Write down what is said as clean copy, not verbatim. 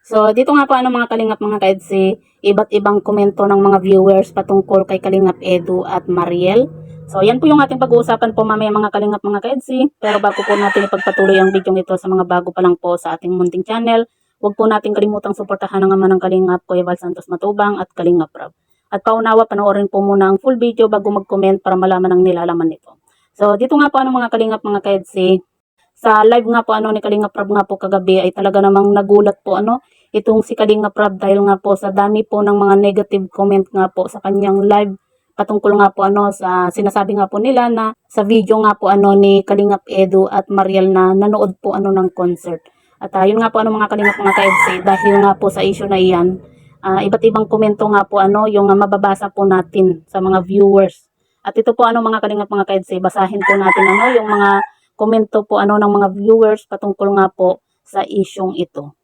So, dito nga po mga kalingap mga kaedsi, iba't ibang komento ng mga viewers patungkol kay Kalingap Edu at Mariel. So, yan po yung ating pag-uusapan po mamaya mga kalingap mga kaedsi. Pero bago po natin ipagpatuloy ang video ito sa mga bago pa lang po sa ating munting channel, huwag po natin kalimutang suportahan ang ama ng Kalingap, Kuya Val Santos Matubang at Kalingap Rob. At paunawa, panoorin po muna ang full video bago mag-comment para malaman ang nilalaman nito. So, dito nga po mga kalingap mga kaedsi, sa live nga po ni Kalingap Rob nga po kagabi ay talaga namang nagulat po itong si Kalingap Rob dahil nga po sa dami po ng mga negative comment nga po sa kanyang live patungkol nga po sa sinasabi nga po nila na sa video nga po ni Kalingap Edu at Mariel na nanood po ng concert. At yun nga po mga Kalingap mga ka-EDC, dahil nga po sa issue na iyan, iba't ibang komento nga po yung mababasa po natin sa mga viewers. At ito po mga Kalingap mga ka-EDC, basahin po natin yung mga komento po ng mga viewers patungkol nga po sa isyong ito.